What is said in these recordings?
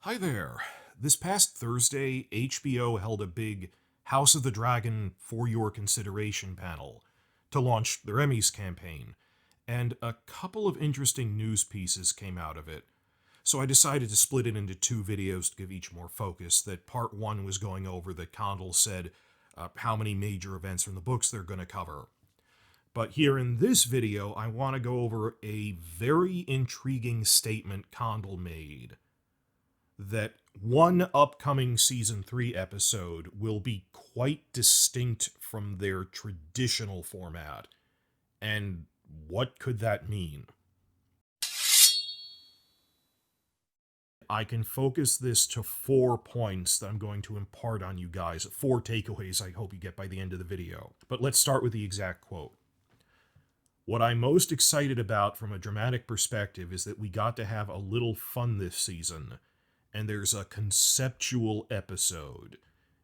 Hi there. This past Thursday, HBO held a big House of the Dragon for Your Consideration panel to launch their Emmys campaign, and a couple of interesting news pieces came out of it. So I decided to split it into two videos to give each more focus. That part one was going over that Condal said how many major events from the books they're going to cover. But here in this video, I want to go over a very intriguing statement Condal made that one upcoming season 3 episode will be quite distinct from their traditional format. And what could that mean? I can focus this to 4 points that I'm going to impart on you guys. 4 takeaways I hope you get by the end of the video. But let's start with the exact quote. What I'm most excited about from a dramatic perspective is that we got to have a little fun this season, and there's a conceptual episode,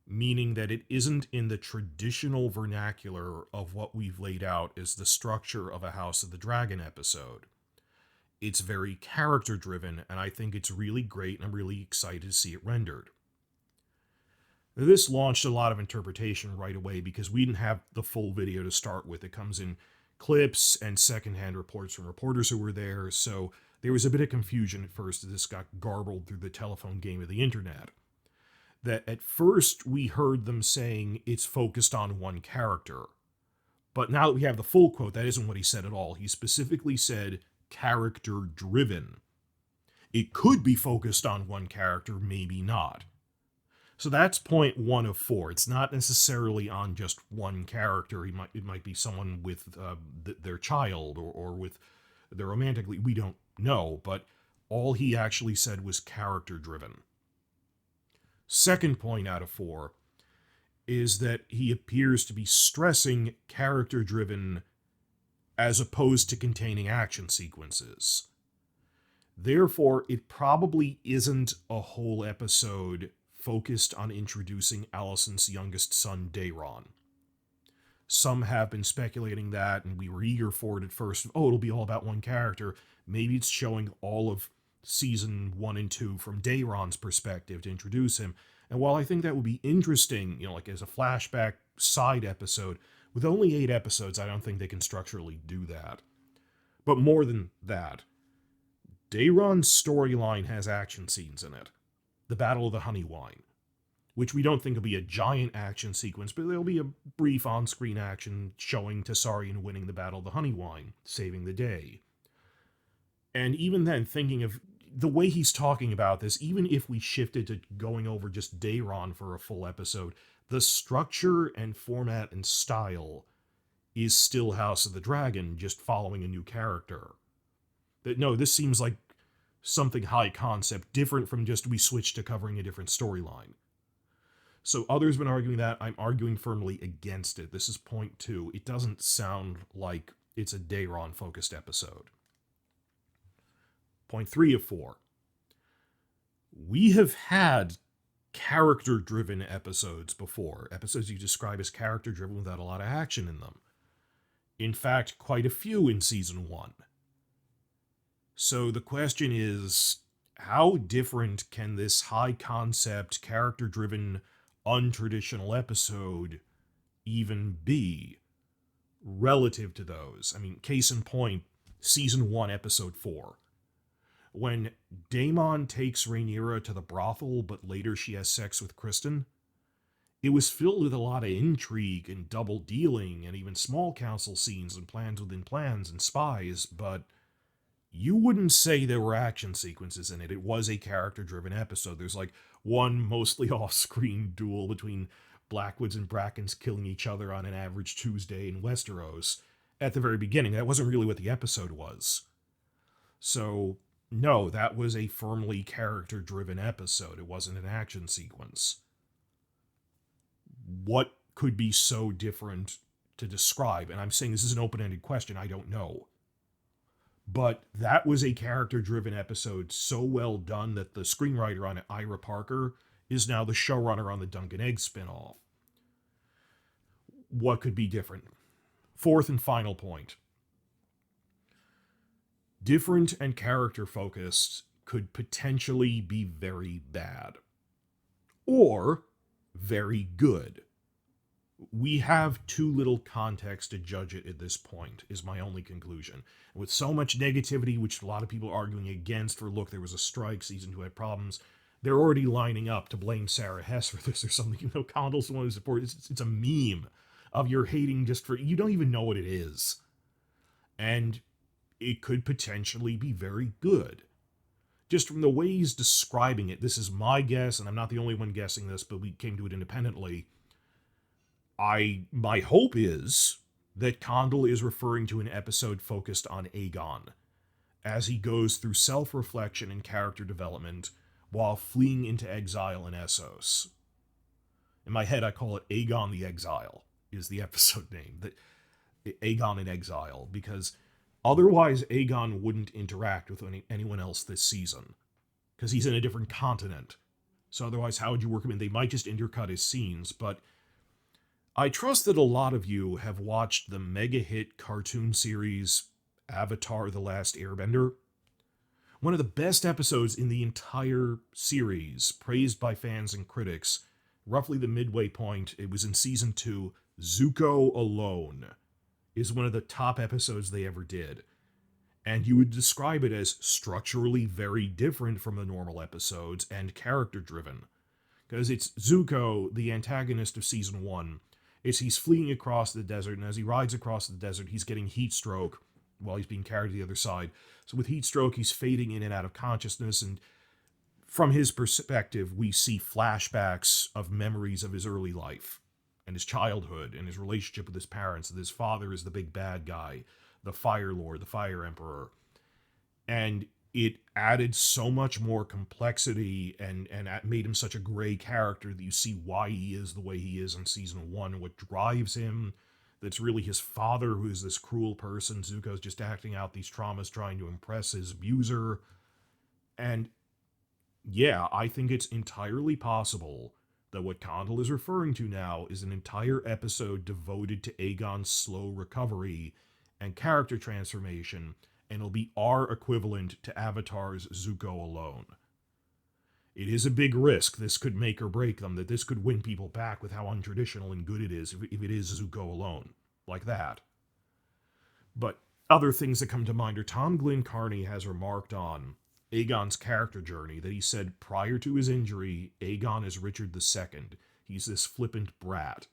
meaning that it isn't in the traditional vernacular of what we've laid out as the structure of a House of the Dragon episode. It's very character driven, and I think it's really great, and I'm really excited to see it rendered. This launched a lot of interpretation right away because we didn't have the full video to start with. It comes in clips and secondhand reports from reporters who were there, so there was a bit of confusion at first as this got garbled through the telephone game of the internet. That at first we heard them saying it's focused on one character. But now that we have the full quote, that isn't what he said at all. He specifically said character driven. It could be focused on one character, maybe not. So that's point 1 of 4. It's not necessarily on just one character. It might be someone with their child or with their romantically. We don't know, but all he actually said was character driven. Second point out of 4 is that he appears to be stressing character driven as opposed to containing action sequences. Therefore, it probably isn't a whole episode focused on introducing Alicent's youngest son, Daeron. Some have been speculating that, and we were eager for it at first. Oh, it'll be all about one character. Maybe it's showing all of season 1 and 2 from Daeron's perspective to introduce him. And while I think that would be interesting, like as a flashback side episode, with only 8 episodes, I don't think they can structurally do that. But more than that, Daeron's storyline has action scenes in it. The Battle of the Honey Wine, which we don't think will be a giant action sequence, but there'll be a brief on-screen action showing Targaryen winning the Battle of the Honey Wine, saving the day. And even then, thinking of the way he's talking about this, even if we shifted to going over just Daeron for a full episode, the structure and format and style is still House of the Dragon, just following a new character. No, this seems like something high concept, different from just we switched to covering a different storyline. So others have been arguing that. I'm arguing firmly against it. This is point 2. It doesn't sound like it's a Daeron-focused episode. Point 3 of 4. We have had character-driven episodes before. Episodes you describe as character-driven without a lot of action in them. In fact, quite a few in season 1. So the question is, how different can this high-concept, character-driven, untraditional episode even be relative to those? I mean, case in point, season 1, episode 4. When Daemon takes Rhaenyra to the brothel, but later she has sex with Criston, it was filled with a lot of intrigue and double dealing and even small council scenes and plans within plans and spies, but you wouldn't say there were action sequences in it. It was a character-driven episode. There's like one mostly off-screen duel between Blackwoods and Brackens killing each other on an average Tuesday in Westeros at the very beginning. That wasn't really what the episode was. So, no, that was a firmly character-driven episode. It wasn't an action sequence. What could be so different to describe? And I'm saying this is an open-ended question. I don't know. But that was a character-driven episode so well done that the screenwriter on it, Ira Parker, is now the showrunner on the Dunk and Egg spinoff. What could be different? Fourth and final point. Different and character-focused could potentially be very bad or very good. We have too little context to judge it at this point, is my only conclusion. And with so much negativity, which a lot of people are arguing against, for look, there was a strike, season 2 had problems, they're already lining up to blame Sarah Hess for this or something. You know, Condal's the one who supported it's a meme of you're hating just for, you don't even know what it is. And it could potentially be very good. Just from the way he's describing it, this is my guess, and I'm not the only one guessing this, but we came to it independently. My hope is that Condal is referring to an episode focused on Aegon, as he goes through self-reflection and character development while fleeing into exile in Essos. In my head, I call it Aegon the Exile, is the episode name. That Aegon in Exile, because otherwise Aegon wouldn't interact with anyone else this season, because he's in a different continent. So otherwise, how would you work him in? They might just intercut his scenes, but I trust that a lot of you have watched the mega hit cartoon series Avatar: The Last Airbender. One of the best episodes in the entire series, praised by fans and critics, roughly the midway point, it was in season 2, Zuko Alone, is one of the top episodes they ever did. And you would describe it as structurally very different from the normal episodes and character-driven. Because it's Zuko, the antagonist of season 1, he's fleeing across the desert, and as he rides across the desert, he's getting heat stroke while he's being carried to the other side. So with heat stroke, he's fading in and out of consciousness, and from his perspective, we see flashbacks of memories of his early life and his childhood and his relationship with his parents, that his father is the big bad guy, the Fire Lord, the Fire Emperor. And it added so much more complexity and made him such a gray character that you see why he is the way he is in season 1, what drives him. That's really his father, who is this cruel person. Zuko's just acting out these traumas, trying to impress his abuser. And yeah, I think it's entirely possible that what Condal is referring to now is an entire episode devoted to Aegon's slow recovery and character transformation, and it'll be our equivalent to Avatar's Zuko Alone. It is a big risk. This could make or break them, that this could win people back with how untraditional and good it is if it is Zuko Alone, like that. But other things that come to mind are Tom Glyn Carney has remarked on Aegon's character journey that he said prior to his injury, Aegon is Richard II. He's this flippant brat.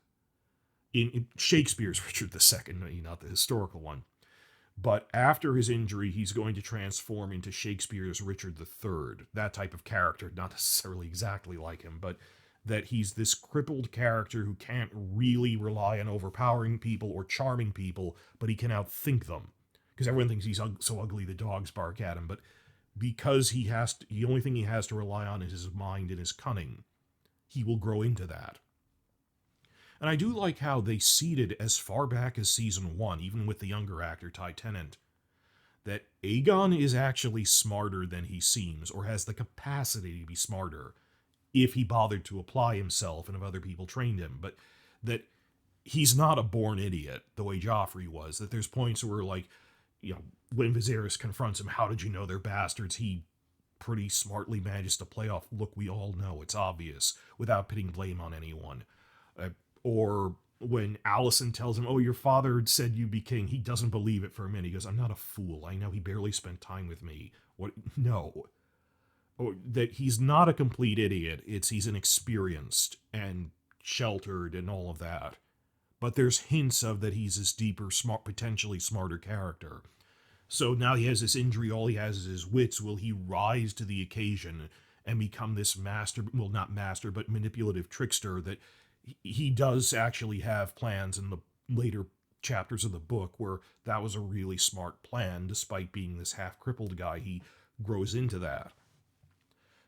In Shakespeare's Richard II, not the historical one. But after his injury, he's going to transform into Shakespeare's Richard III. That type of character, not necessarily exactly like him, but that he's this crippled character who can't really rely on overpowering people or charming people, but he can outthink them. Because everyone thinks he's so ugly the dogs bark at him, but because the only thing he has to rely on is his mind and his cunning, he will grow into that. And I do like how they seeded as far back as season 1, even with the younger actor Ty Tennant, that Aegon is actually smarter than he seems, or has the capacity to be smarter, if he bothered to apply himself and if other people trained him. But that he's not a born idiot, the way Joffrey was. That there's points where, like, when Viserys confronts him, how did you know they're bastards? He pretty smartly manages to play off, look, we all know, it's obvious, without putting blame on anyone. Or when Alicent tells him, oh, your father said you'd be king, he doesn't believe it for a minute. He goes, I'm not a fool. I know he barely spent time with me. What? No. Or that he's not a complete idiot. He's inexperienced and sheltered and all of that. But there's hints of that he's this deeper, potentially smarter character. So now he has this injury, all he has is his wits. Will he rise to the occasion and become this master, well, not master, but manipulative trickster that he does actually have plans in the later chapters of the book where that was a really smart plan, despite being this half-crippled guy, he grows into that.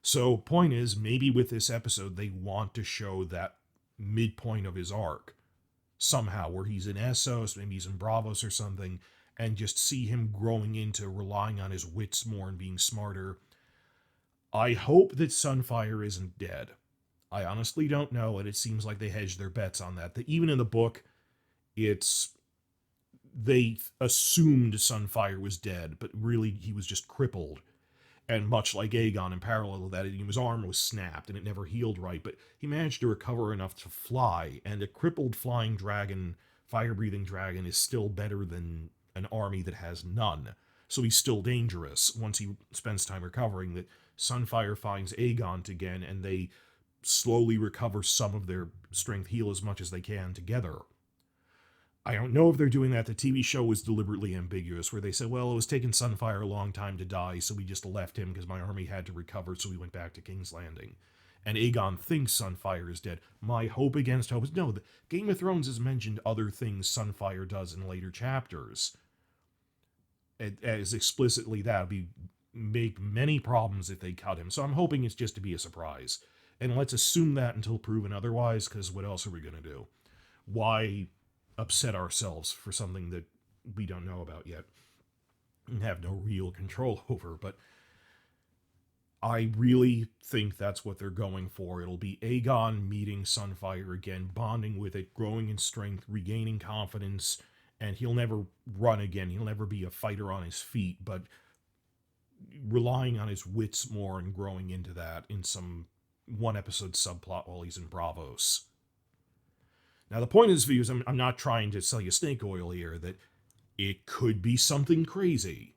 So, point is, maybe with this episode, they want to show that midpoint of his arc somehow, where he's in Essos, maybe he's in Bravos or something, and just see him growing into relying on his wits more and being smarter. I hope that Sunfire isn't dead. I honestly don't know, and it seems like they hedged their bets on that. That even in the book, they assumed Sunfire was dead, but really he was just crippled. And much like Aegon, in parallel with that, his arm was snapped and it never healed right, but he managed to recover enough to fly, and a crippled flying dragon, fire-breathing dragon, is still better than an army that has none. So he's still dangerous once he spends time recovering. That Sunfire finds Aegon again, and they slowly recover some of their strength, heal as much as they can together. I don't know if they're doing that. The TV show was deliberately ambiguous, where they said, well, it was taking Sunfire a long time to die, so we just left him because my army had to recover, so we went back to King's Landing. And Aegon thinks Sunfire is dead. My hope against hope is, no, the Game of Thrones has mentioned other things Sunfire does in later chapters. As explicitly that would be make many problems if they cut him. So I'm hoping it's just to be a surprise. And let's assume that until proven otherwise, because what else are we going to do? Why upset ourselves for something that we don't know about yet and have no real control over? But I really think that's what they're going for. It'll be Aegon meeting Sunfire again, bonding with it, growing in strength, regaining confidence, and he'll never run again. He'll never be a fighter on his feet, but relying on his wits more and growing into that in some one episode subplot while he's in Braavos. Now, the point of this video is I'm not trying to sell you snake oil here, that it could be something crazy,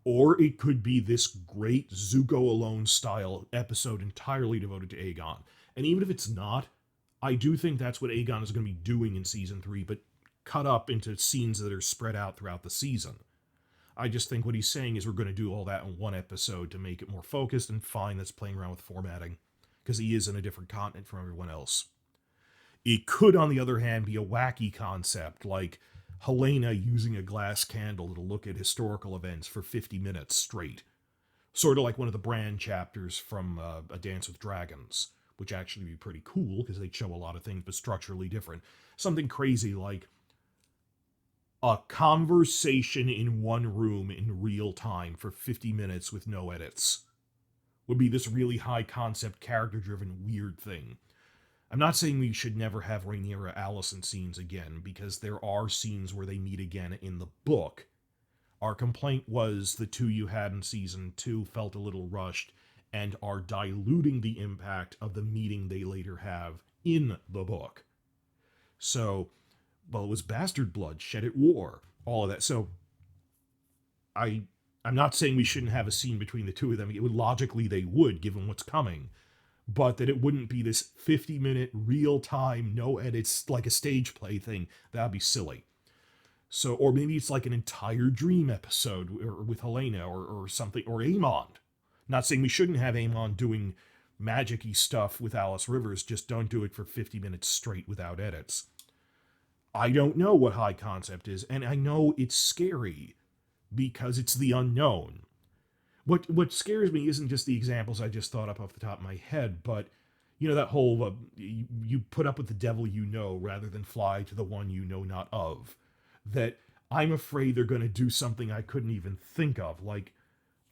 or it could be this great Zuko alone style episode entirely devoted to Aegon. And even if it's not, I do think that's what Aegon is going to be doing in season 3, but cut up into scenes that are spread out throughout the season. I just think what he's saying is we're going to do all that in one episode to make it more focused, and fine, that's playing around with formatting, because he is in a different continent from everyone else. It could, on the other hand, be a wacky concept, like Helena using a glass candle to look at historical events for 50 minutes straight. Sort of like one of the Bran chapters from A Dance with Dragons, which actually would be pretty cool, because they'd show a lot of things, but structurally different. Something crazy like a conversation in one room in real time for 50 minutes with no edits would be this really high concept, character driven, weird thing. I'm not saying we should never have Rhaenyra Alicent scenes again, because there are scenes where they meet again in the book. Our complaint was the two you had in season 2 felt a little rushed and are diluting the impact of the meeting they later have in the book. So, well, it was bastard blood shed at war, all of that. So I'm not saying we shouldn't have a scene between the two of them. It would, logically they would, given what's coming, but that it wouldn't be this 50-minute real-time, no edits, like a stage play thing. That'd be silly. So, or maybe it's like an entire dream episode with Helena or something, or Aemon. Not saying we shouldn't have Aemon doing magic-y stuff with Alice Rivers, just don't do it for 50 minutes straight without edits. I don't know what high concept is, and I know it's scary because it's the unknown. What scares me isn't just the examples I just thought up off the top of my head, but you know that whole you put up with the devil you know rather than fly to the one you know not of. That I'm afraid they're going to do something I couldn't even think of, like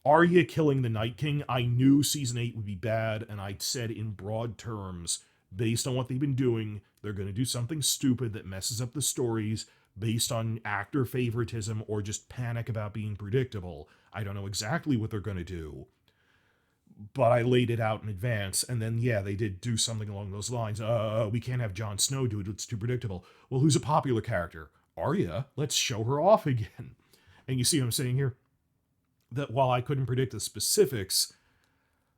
Arya killing the Night King. I knew season 8 would be bad, and I'd said in broad terms, based on what they've been doing, they're going to do something stupid that messes up the stories based on actor favoritism or just panic about being predictable. I don't know exactly what they're going to do, but I laid it out in advance, and then, yeah, they did do something along those lines. We can't have Jon Snow do it, it's too predictable. Well, who's a popular character? Arya. Let's show her off again. And you see what I'm saying here? That while I couldn't predict the specifics,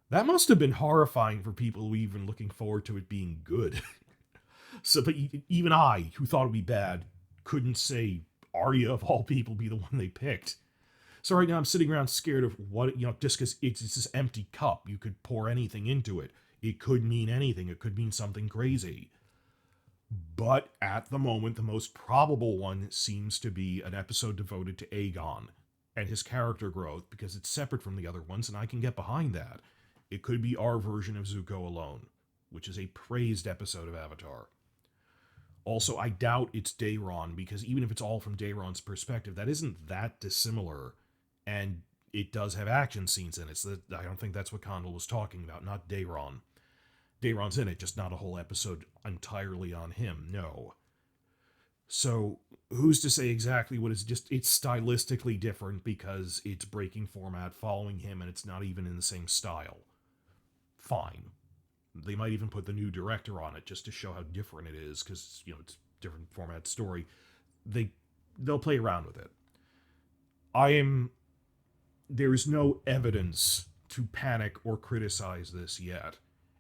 that must have been horrifying for people who were even looking forward to it being good. So, but even I, who thought it would be bad, couldn't say Arya, of all people, be the one they picked. So right now I'm sitting around scared of what, just because it's this empty cup. You could pour anything into it. It could mean anything. It could mean something crazy. But at the moment, the most probable one seems to be an episode devoted to Aegon and his character growth, because it's separate from the other ones, and I can get behind that. It could be our version of Zuko Alone, which is a praised episode of Avatar. Also, I doubt it's Daeron, because even if it's all from Daeron's perspective, that isn't that dissimilar, and it does have action scenes in it, so I don't think that's what Condal was talking about, not Daeron. Daeron's in it, just not a whole episode entirely on him, no. So who's to say exactly what is just, it's stylistically different because it's breaking format, following him, and it's not even in the same style. Fine. They might even put the new director on it just to show how different it is, because it's different format story. They they'll play around with it. I am There is no evidence to panic or criticize this yet,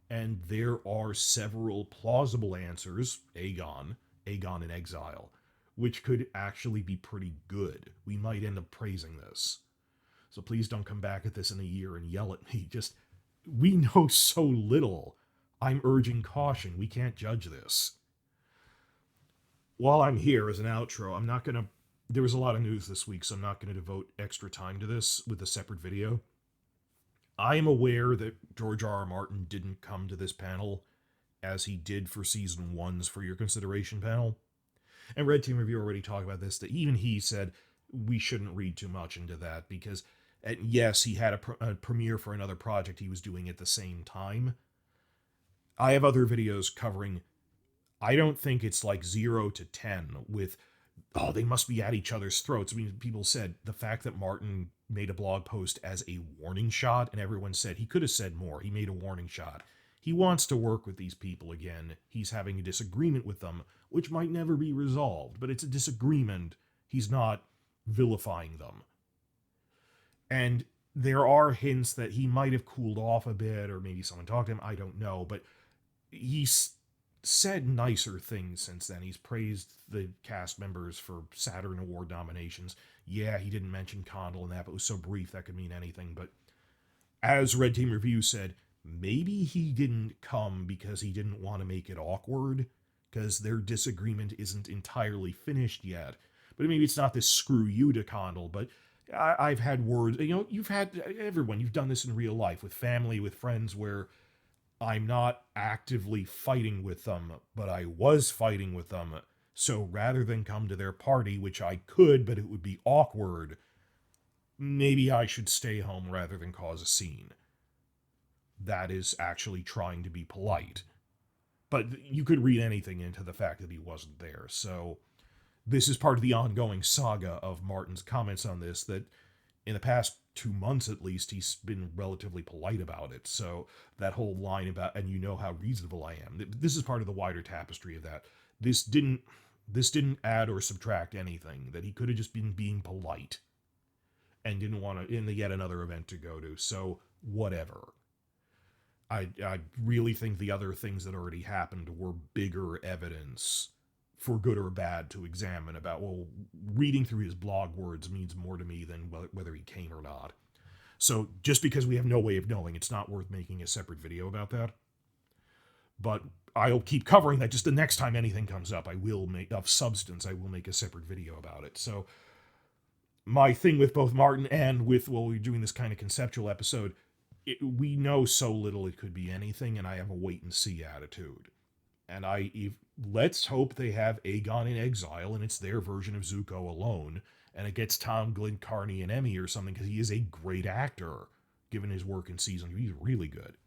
and there are several plausible answers. Aegon in exile, which could actually be pretty good. We might end up praising this. So please don't come back at this in a year and yell at me. Just, we know so little. I'm urging caution. We can't judge this. While I'm here as an outro, I'm not going to. There was a lot of news this week, so I'm not going to devote extra time to this with a separate video. I am aware that George R.R. Martin didn't come to this panel as he did for season one's For Your Consideration panel. And Red Team Review already talked about this, that even he said we shouldn't read too much into that because, yes, he had a premiere for another project he was doing at the same time. I have other videos covering, I don't think it's like 0 to 10 with, oh, they must be at each other's throats. I mean, people said the fact that Martin made a blog post as a warning shot, and everyone said he could have said more. He made a warning shot. He wants to work with these people again. He's having a disagreement with them, which might never be resolved, but it's a disagreement. He's not vilifying them. And there are hints that he might have cooled off a bit, or maybe someone talked to him. I don't know, but he's said nicer things since then. He's praised the cast members for Saturn Award nominations. Yeah, he didn't mention Condal in that, but it was so brief that could mean anything. But as Red Team Review said, maybe he didn't come because he didn't want to make it awkward, because their disagreement isn't entirely finished yet. But maybe it's not this screw you to Condal, but I've had words, you've had, everyone, you've done this in real life, with family, with friends, where I'm not actively fighting with them, but I was fighting with them. So rather than come to their party, which I could, but it would be awkward, maybe I should stay home rather than cause a scene. That is actually trying to be polite. But you could read anything into the fact that he wasn't there. So this is part of the ongoing saga of Martin's comments on this, that in the past 2 months at least, he's been relatively polite about it. So that whole line about, and you know how reasonable I am, this is part of the wider tapestry of that. This didn't add or subtract anything, that he could have just been being polite and didn't want to, in the yet another event to go to. So whatever. I really think the other things that already happened were bigger evidence, for good or bad, to examine about, well, reading through his blog words means more to me than whether he came or not. So just because we have no way of knowing, it's not worth making a separate video about that. But I'll keep covering that. Just the next time anything comes up, I will make, of substance, I will make a separate video about it. So my thing with both Martin and with, well, we're doing this kind of conceptual episode, we know so little it could be anything, and I have a wait and see attitude. And let's hope they have Aegon in exile and it's their version of Zuko alone, and it gets Tom Glenn Carney an Emmy or something, because he is a great actor given his work in season. He's really good.